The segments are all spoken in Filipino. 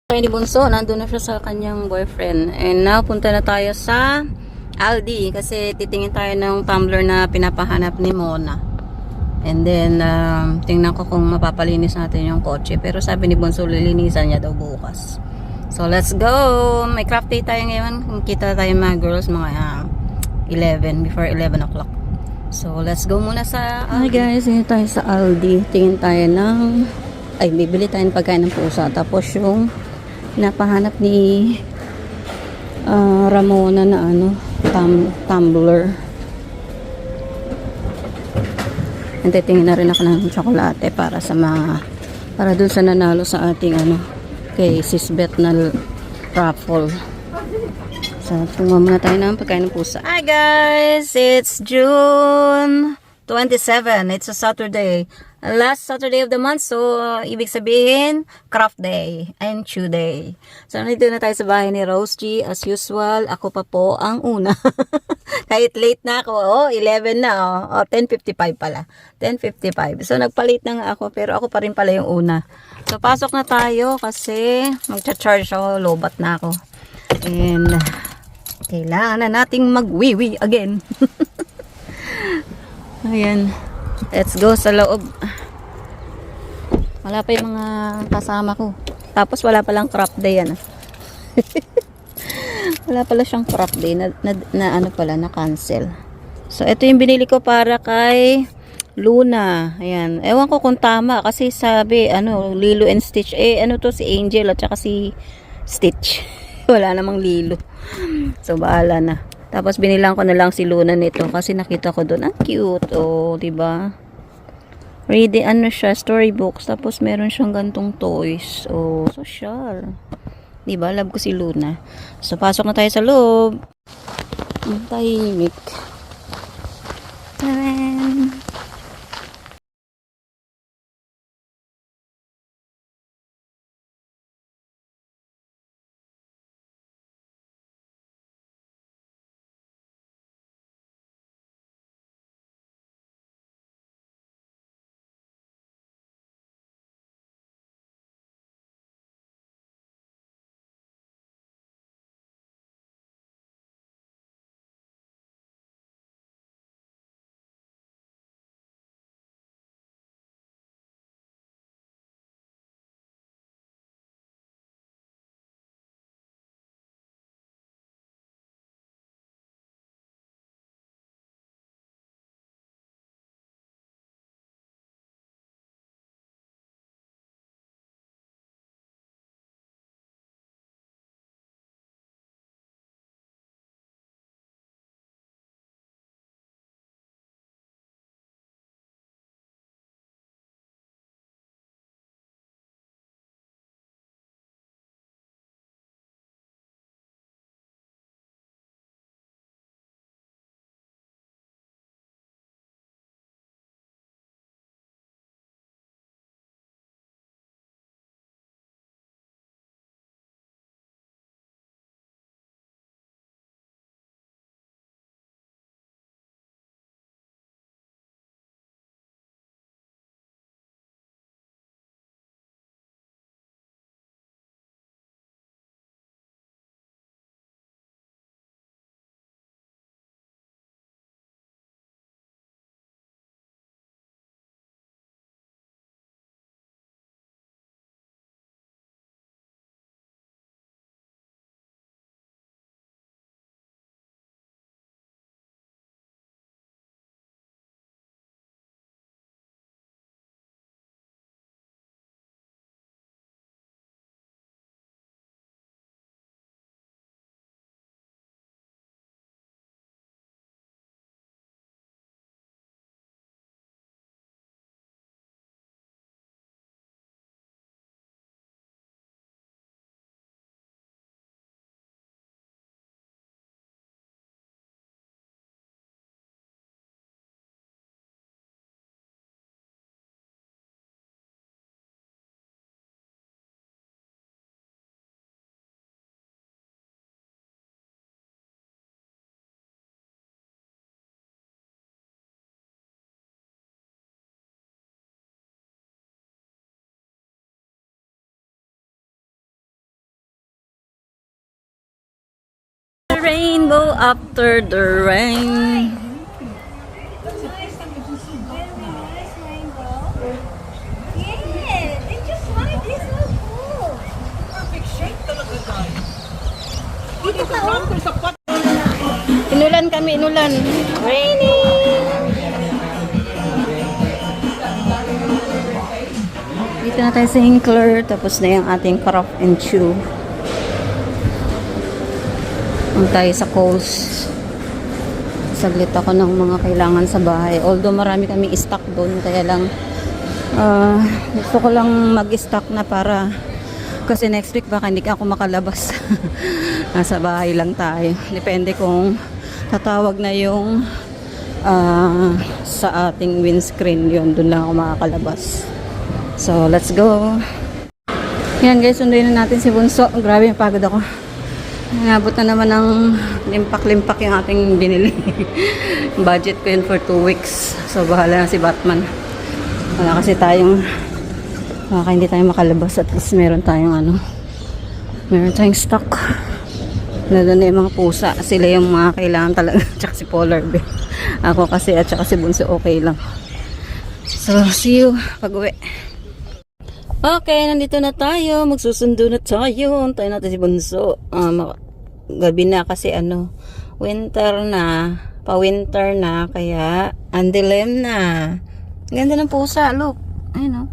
Ni Bunso, nandun na siya sa kanyang boyfriend. And now, punta na tayo sa Aldi kasi titingin tayo ng tumbler na pinapahanap ni Mona. And then, tingnan ko kung mapapalinis natin yung kotse. Pero sabi ni Bunso, lilinisan niya daw bukas. So, let's go! May craft day tayo ngayon. Kung kita tayo mga girls, mga 11, before 11 o'clock. So, let's go muna sa Aldi. Hi guys, ngayon tayo sa Aldi. Tingin tayo ng... Ay, bibili tayo ng pagkain ng pusa. Tapos yung napahanap ni Ramona na tumbler. And titingin na rin ako ng tsokolate para dun sa nanalo sa ating kay Sisbet na raffle. So, tunga muna tayo ng pagkain ng pusa. Hi guys! It's June 27. It's a Saturday. Last Saturday of the month. So, ibig sabihin, craft day and chew day. So, nandito na tayo sa bahay ni Rose G. As usual, ako pa po ang una. Kahit late na ako. 11 na. 10:55 pala. 10:55. So, nagpalit na nga ako. Pero ako pa rin pala yung una. So, pasok na tayo kasi magcha-charge ako. Lobat na ako. And, kailangan na nating magwiwi again. Ayan. Let's go sa loob. Wala pa yung mga kasama ko. Tapos wala palang craft day yan. Wala pala siyang craft day na cancel. So ito yung binili ko para kay Luna. Ayan. Ewan ko kung tama kasi sabi Lilo and Stitch. To si Angel at saka si Stitch. Wala namang Lilo. So bahala na. Tapos binilang ko na lang si Luna nito kasi nakita ko doon. Ang cute. Diba? Ready, siya, storybooks. Tapos meron siyang gantong toys. Social. Diba? Love ko si Luna. So, pasok na tayo sa loob. Ang tahimik. Taran! the rainbow after the rain. Inulan kami, inulan. Rainy! Dito na tayo sa Hinkler. Tapos na yung ating craft and chew. Tayo sa Coles. Saglit ako ng mga kailangan sa bahay. Although marami kaming stock doon. Kaya lang gusto ko lang mag-stock na para kasi next week baka hindi ako makalabas. Nasa bahay lang tayo. Depende kung tatawag na yung sa ating windscreen yun. Doon lang ako makakalabas. So let's go. Yan guys, sunduin na natin si Bunso. Grabe, pagod ako. Nabot na naman ng limpak-limpak yung ating binili. Budget ko yun for 2 weeks. So bahala na si Batman. Wala kasi tayong baka hindi tayo makalabas. At least meron tayong meron tayong stock. Lalo na yung mga pusa. Sila yung mga kailangan talaga. Tsaka si Polar Bear. Ako kasi at tsaka si Bunso okay lang. So see you pag uwi. Okay, nandito na tayo. Magsusundo na tayo. Tayo natin si Bunso. Gabi na kasi winter na. Pa-winter na. Kaya, andilim na. Ganda ng pusa. Look. Ayun o.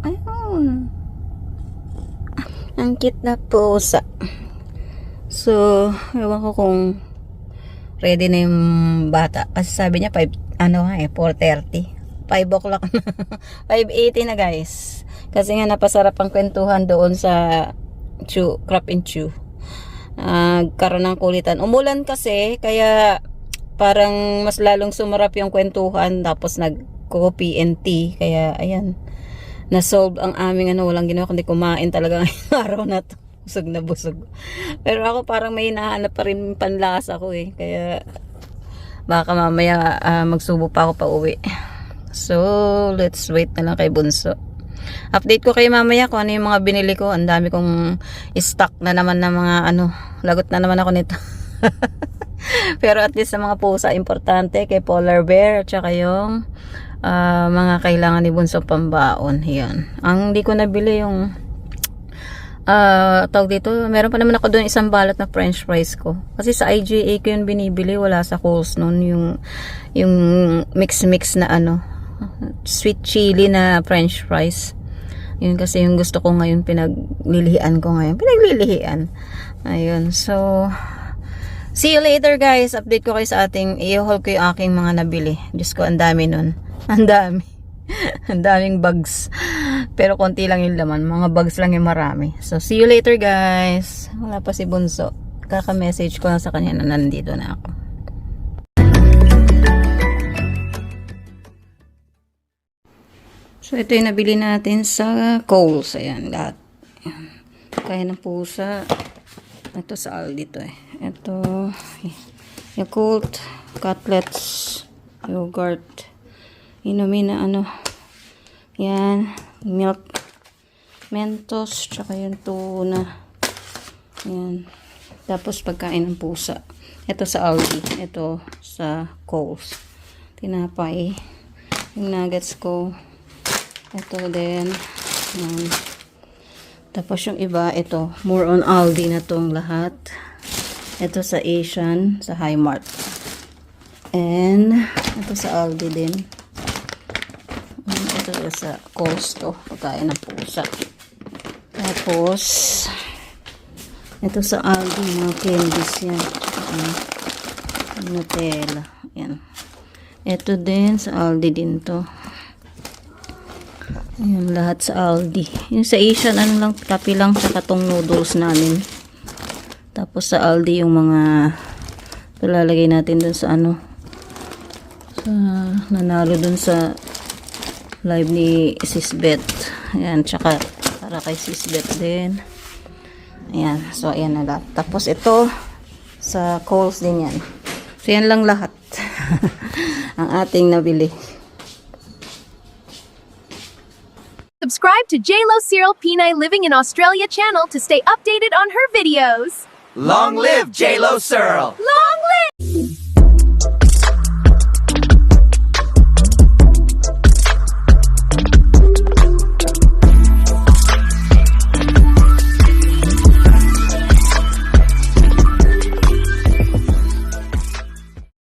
Ayun. Ang cute na pusa. So, ewan ko kung ready na yung bata. Kasi sabi niya, 4:30. 5 o'clock na. 5:80 na guys. Kasi nga napasarap ang kwentuhan doon sa Crop and Chew. Karoon ng kulitan. Umulan kasi, kaya parang mas lalong sumarap yung kwentuhan. Tapos nag-coffee and tea. Kaya ayan, na-solve ang aming walang ginawa kundi kumain talaga ngayong araw na to. Busog na busog. Pero ako parang may hinahanap pa rin panlasa ko eh. Kaya baka mamaya magsubo pa ako pa uwi. So, let's wait na lang kay Bunso. Update ko kayo mamaya kung ano yung mga binili ko. Ang dami kong stock na naman na mga lagot na naman ako nito. Pero at least sa mga pusa, importante kay Polar Bear at saka yung mga kailangan ni Bunso pambaon. Yan. Ang hindi ko nabili yung tawag dito, meron pa naman ako doon isang balot na french fries ko. Kasi sa IGA ko yun binibili, wala sa Coles noon yung mix na sweet chili na french fries. Yun kasi yung gusto ko ngayon, pinaglilihian. Ayun, so see you later guys. Update ko kayo sa i-haul ko yung aking mga nabili. Diyos ko, ang dami nun. Ang dami. Ang daming bugs. Pero konti lang yung laman. Mga bugs lang yung marami. So see you later guys. Wala pa si Bunso. Kaka-message ko na sa kanya na nandito na ako. So, ito yung nabili natin sa Coles. Ayan, lahat. Ayan. Kaya ng pusa. Ito sa Aldi to eh. Ito, Yakult, cutlets, yogurt, inumin na yan, milk, Mentos, tsaka yung tuna. Ayan. Tapos, pagkain ng pusa. Ito sa Aldi. Ito sa Coles. Tinapay. Yung nuggets ko. Ito din. Tapos yung iba, ito. More on Aldi na tong lahat. Ito sa Asian, sa Hi-Mart. And, ito sa Aldi din. Ito sa Coles to. Pagkain ng pusa. Tapos, ito sa Aldi, mga candies yan. Nutella. Yan. Ito din, sa Aldi din to. Ayan, lahat sa Aldi. Yung sa Asian, lang, tapi lang sa katong noodles namin. Tapos sa Aldi, yung mga lalagay natin dun sa sa nanalo dun sa live ni Sisbet. Ayan, tsaka para kay Sisbet din. Ayan, so ayan na lahat. Tapos ito, sa Coles din yan. So yan lang lahat. Ang ating nabili. Subscribe to JLo Cyril Pinay Living in Australia channel to stay updated on her videos. Long live J-Lo Searle! Long live!